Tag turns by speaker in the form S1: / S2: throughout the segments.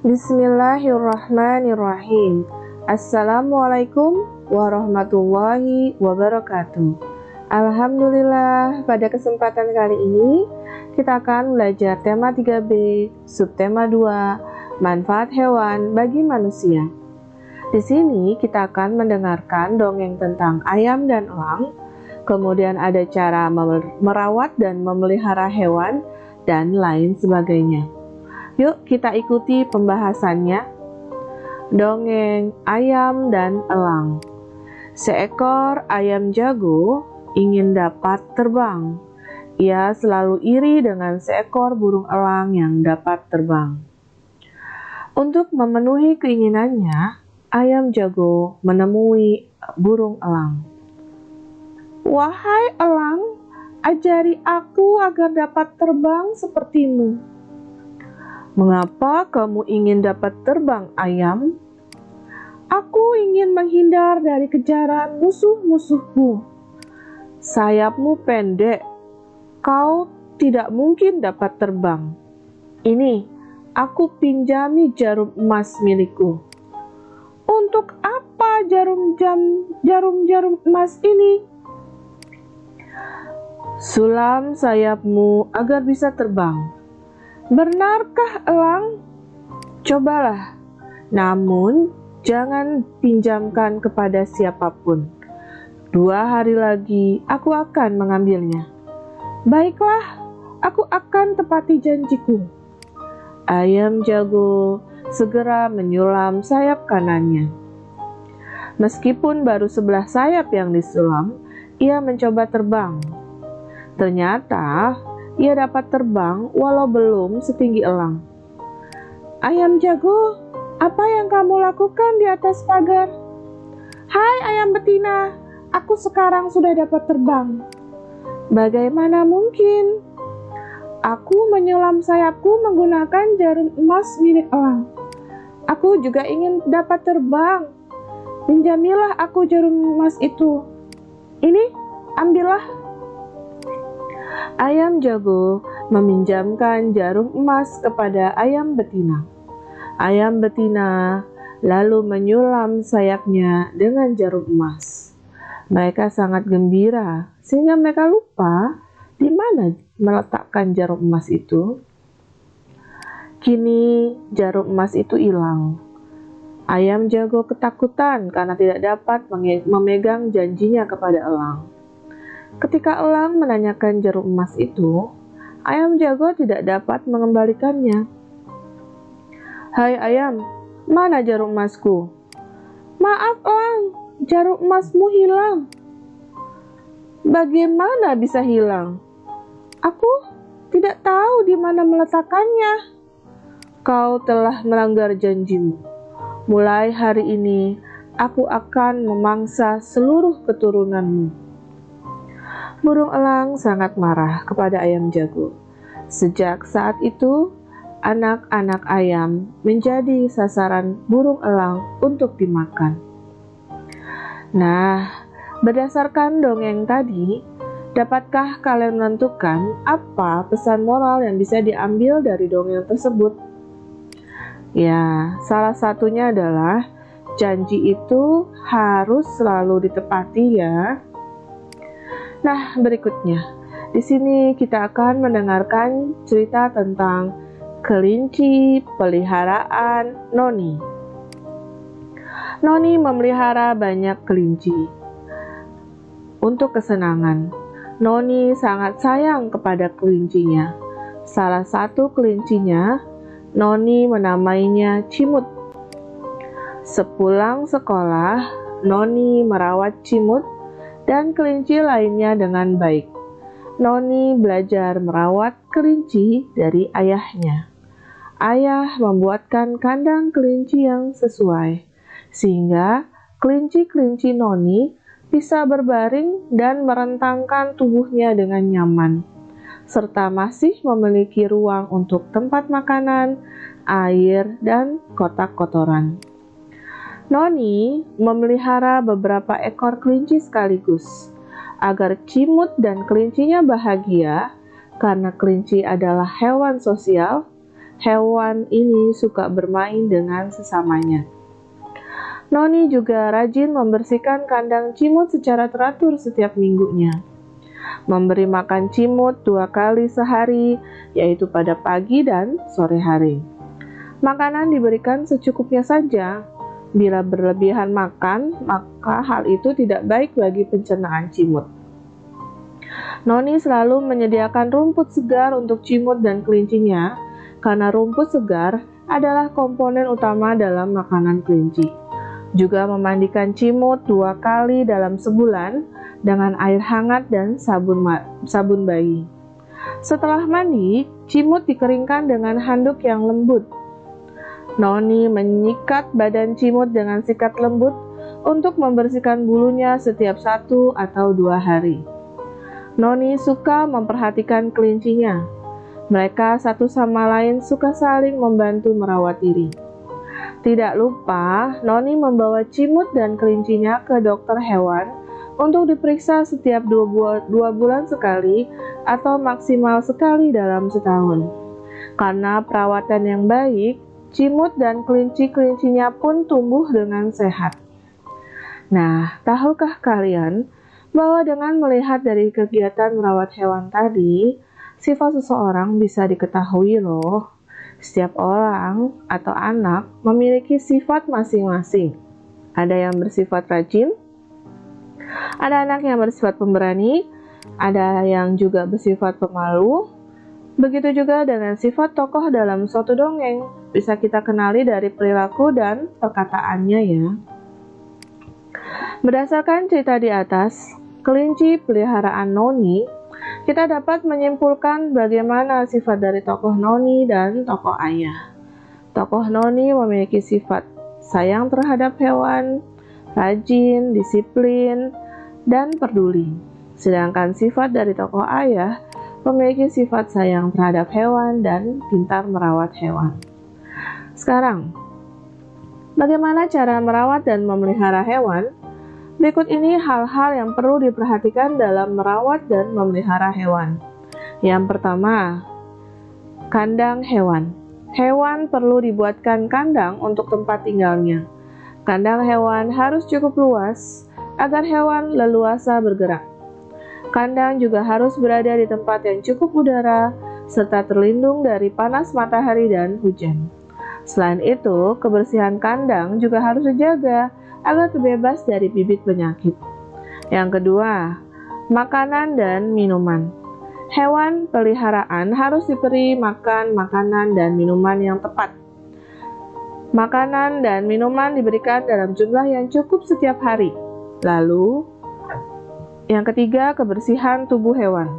S1: Bismillahirrahmanirrahim. Assalamualaikum warahmatullahi wabarakatuh. Alhamdulillah, pada kesempatan kali ini kita akan belajar tema 3B, subtema 2, manfaat hewan bagi manusia. Di sini kita akan mendengarkan dongeng tentang ayam dan elang, kemudian ada cara merawat dan memelihara hewan, dan lain sebagainya. Yuk kita ikuti pembahasannya. Dongeng ayam dan elang. Seekor ayam jago ingin dapat terbang. Ia selalu iri dengan seekor burung elang yang dapat terbang. Untuk memenuhi keinginannya, ayam jago menemui burung elang. "Wahai elang, ajari aku agar dapat terbang sepertimu." "Mengapa kamu ingin dapat terbang, ayam?" "Aku ingin menghindar dari kejaran musuh-musuhku." "Sayapmu pendek, kau tidak mungkin dapat terbang. Ini, aku pinjami jarum emas milikku." "Untuk apa jarum emas ini?" "Sulam sayapmu agar bisa terbang." "Benarkah, elang?" "Cobalah, namun jangan pinjamkan kepada siapapun. 2 hari lagi aku akan mengambilnya." "Baiklah, aku akan tepati janjiku." Ayam jago segera menyulam sayap kanannya. Meskipun baru sebelah sayap yang disulam, ia mencoba terbang. Ternyata ia dapat terbang walau belum setinggi elang. "Ayam jago, apa yang kamu lakukan di atas pagar?" "Hai ayam betina, aku sekarang sudah dapat terbang." "Bagaimana mungkin?" "Aku menyulam sayapku menggunakan jarum emas milik elang. Aku juga ingin dapat terbang. Pinjamilah aku jarum emas itu. Ini, ambillah." Ayam jago meminjamkan jarum emas kepada ayam betina. Ayam betina lalu menyulam sayapnya dengan jarum emas. Mereka sangat gembira sehingga mereka lupa di mana meletakkan jarum emas itu. Kini jarum emas itu hilang. Ayam jago ketakutan karena tidak dapat memegang janjinya kepada elang. Ketika elang menanyakan jarum emas itu, ayam jago tidak dapat mengembalikannya. "Hai ayam, mana jarum emasku?" "Maaf elang, jarum emasmu hilang." "Bagaimana bisa hilang?" "Aku tidak tahu di mana meletakkannya." "Kau telah melanggar janjimu. Mulai hari ini, aku akan memangsa seluruh keturunanmu." Burung elang sangat marah kepada ayam jago. Sejak saat itu, anak-anak ayam menjadi sasaran burung elang untuk dimakan. Nah, berdasarkan dongeng tadi, dapatkah kalian menentukan apa pesan moral yang bisa diambil dari dongeng tersebut? Ya, salah satunya adalah janji itu harus selalu ditepati ya. Nah, berikutnya, di sini kita akan mendengarkan cerita tentang kelinci peliharaan Noni. Noni memelihara banyak kelinci. Untuk kesenangan, Noni sangat sayang kepada kelincinya. Salah satu kelincinya, Noni menamainya Cimut. Sepulang sekolah, Noni merawat Cimut dan kelinci lainnya dengan baik. Noni belajar merawat kelinci dari ayahnya. Ayah membuatkan kandang kelinci yang sesuai, sehingga kelinci-kelinci Noni bisa berbaring dan merentangkan tubuhnya dengan nyaman, serta masih memiliki ruang untuk tempat makanan, air, dan kotak kotoran. Noni memelihara beberapa ekor kelinci sekaligus, agar Cimut dan kelincinya bahagia karena kelinci adalah hewan sosial hewan ini suka bermain dengan sesamanya. Noni juga rajin membersihkan kandang cimut secara teratur setiap minggunya. Memberi makan cimut 2 kali sehari, yaitu pada pagi dan sore hari. Makanan diberikan secukupnya saja. Bila berlebihan makan, maka hal itu tidak baik bagi pencernaan cimut. Noni selalu menyediakan rumput segar untuk cimut dan kelincinya, karena rumput segar adalah komponen utama dalam makanan kelinci. Juga memandikan cimut 2 kali dalam sebulan dengan air hangat dan sabun bayi. Setelah mandi, cimut dikeringkan dengan handuk yang lembut. Noni menyikat badan cimut dengan sikat lembut untuk membersihkan bulunya setiap 1 atau 2 hari. Noni suka memperhatikan kelincinya. Mereka satu sama lain suka saling membantu merawat diri. Tidak lupa, Noni membawa cimut dan kelincinya ke dokter hewan untuk diperiksa setiap 2 bulan sekali atau maksimal sekali dalam setahun. Karena perawatan yang baik, cimut dan kelinci-kelincinya pun tumbuh dengan sehat. Nah, tahukah kalian bahwa dengan melihat dari kegiatan merawat hewan tadi, sifat seseorang bisa diketahui loh. Setiap orang atau anak memiliki sifat masing-masing. Ada yang bersifat rajin, ada anak yang bersifat pemberani, ada yang juga bersifat pemalu. Begitu juga dengan sifat tokoh dalam suatu dongeng, bisa kita kenali dari perilaku dan perkataannya ya. Berdasarkan cerita di atas, kelinci peliharaan Noni, kita dapat menyimpulkan bagaimana sifat dari tokoh Noni dan tokoh ayah. Tokoh Noni memiliki sifat sayang terhadap hewan, rajin, disiplin, dan peduli. Sedangkan sifat dari tokoh ayah memiliki sifat sayang terhadap hewan dan pintar merawat hewan. Sekarang, bagaimana cara merawat dan memelihara hewan? Berikut ini hal-hal yang perlu diperhatikan dalam merawat dan memelihara hewan. Yang pertama, kandang hewan. Hewan perlu dibuatkan kandang untuk tempat tinggalnya. Kandang hewan harus cukup luas agar hewan leluasa bergerak. Kandang juga harus berada di tempat yang cukup udara serta terlindung dari panas matahari dan hujan. Selain itu, kebersihan kandang juga harus dijaga agar terbebas dari bibit penyakit. Yang kedua, makanan dan minuman. Hewan peliharaan harus diberi makan makanan dan minuman yang tepat. Makanan dan minuman diberikan dalam jumlah yang cukup setiap hari. Lalu, yang ketiga, kebersihan tubuh hewan.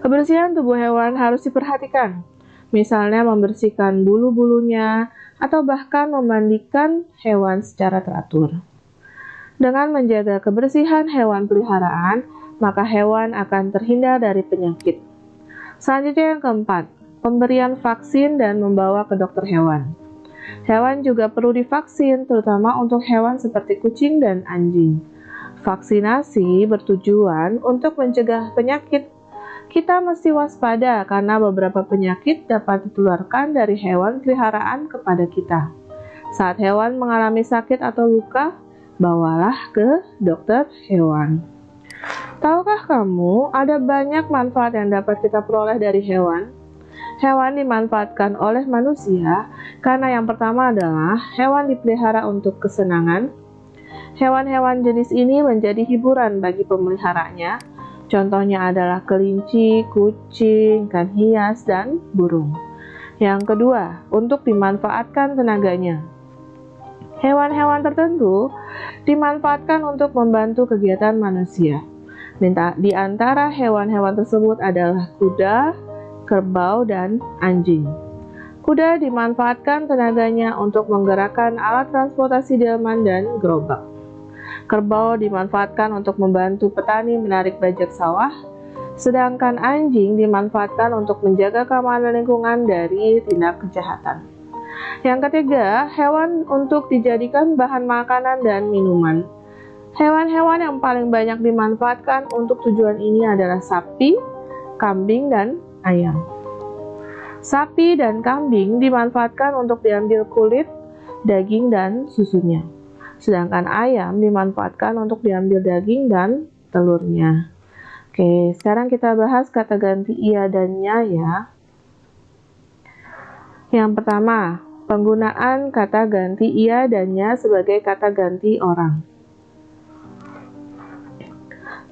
S1: Kebersihan tubuh hewan harus diperhatikan. Misalnya membersihkan bulu-bulunya atau bahkan memandikan hewan secara teratur. Dengan menjaga kebersihan hewan peliharaan, maka hewan akan terhindar dari penyakit. Selanjutnya yang keempat, pemberian vaksin dan membawa ke dokter hewan. Hewan juga perlu divaksin, terutama untuk hewan seperti kucing dan anjing. Vaksinasi bertujuan untuk mencegah penyakit. Kita mesti waspada karena beberapa penyakit dapat ditularkan dari hewan peliharaan kepada kita. Saat hewan mengalami sakit atau luka, bawalah ke dokter hewan. Tahukah kamu, ada banyak manfaat yang dapat kita peroleh dari hewan? Hewan dimanfaatkan oleh manusia karena yang pertama adalah hewan dipelihara untuk kesenangan. Hewan-hewan jenis ini menjadi hiburan bagi pemeliharanya. Contohnya adalah kelinci, kucing, ikan hias, dan burung. Yang kedua, untuk dimanfaatkan tenaganya. Hewan-hewan tertentu dimanfaatkan untuk membantu kegiatan manusia. Di antara hewan-hewan tersebut adalah kuda, kerbau, dan anjing. Kuda dimanfaatkan tenaganya untuk menggerakkan alat transportasi delman dan gerobak. Kerbau dimanfaatkan untuk membantu petani menarik bajak sawah, sedangkan anjing dimanfaatkan untuk menjaga keamanan lingkungan dari tindak kejahatan. Yang ketiga, hewan untuk dijadikan bahan makanan dan minuman. Hewan-hewan yang paling banyak dimanfaatkan untuk tujuan ini adalah sapi, kambing, dan ayam. Sapi dan kambing dimanfaatkan untuk diambil kulit, daging, dan susunya. Sedangkan ayam dimanfaatkan untuk diambil daging dan telurnya. Oke, sekarang kita bahas kata ganti ia dan nya ya. Yang pertama, penggunaan kata ganti ia dan nya sebagai kata ganti orang.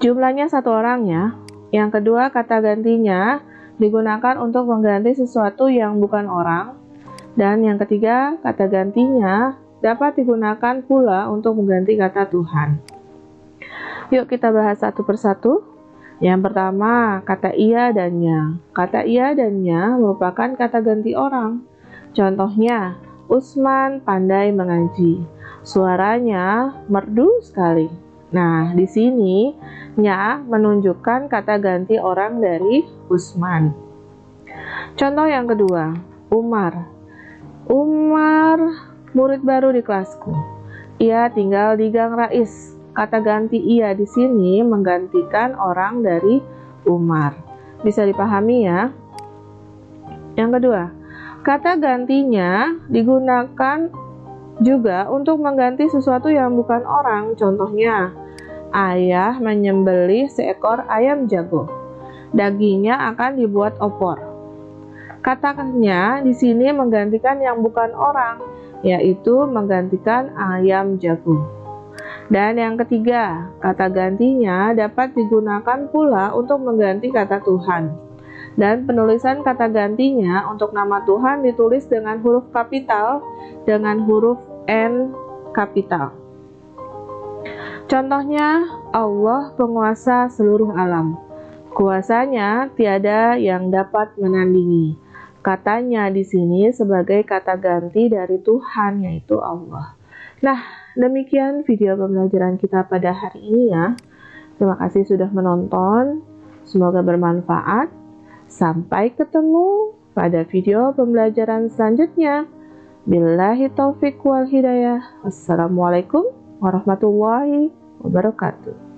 S1: Jumlahnya satu orang ya. Yang kedua, kata gantinya digunakan untuk mengganti sesuatu yang bukan orang. Dan yang ketiga, kata gantinya dapat digunakan pula untuk mengganti kata Tuhan. Yuk kita bahas satu persatu. Yang pertama, kata ia dan nya. Kata ia dan nya merupakan kata ganti orang. Contohnya, Usman pandai mengaji. Suaranya merdu sekali. Nah, di sini nya menunjukkan kata ganti orang dari Usman. Contoh yang kedua, Umar. Umar murid baru di kelasku. Ia tinggal di Gang Rais. Kata ganti ia di sini menggantikan orang dari Umar. Bisa dipahami ya? Yang kedua, kata gantinya digunakan juga untuk mengganti sesuatu yang bukan orang. Contohnya, ayah menyembelih seekor ayam jago. Dagingnya akan dibuat opor. Katanya di sini menggantikan yang bukan orang, yaitu menggantikan ayam jago. Dan yang ketiga, kata gantinya dapat digunakan pula untuk mengganti kata Tuhan. Dan penulisan kata gantinya untuk nama Tuhan ditulis dengan huruf kapital dengan huruf N kapital. Contohnya, Allah penguasa seluruh alam. Kuasanya tiada yang dapat menandingi. Katanya di sini sebagai kata ganti dari Tuhan, yaitu Allah. Nah, demikian video pembelajaran kita pada hari ini ya. Terima kasih sudah menonton. Semoga bermanfaat. Sampai ketemu pada video pembelajaran selanjutnya. Billahi taufiq wal hidayah. Wassalamualaikum warahmatullahi wabarakatuh.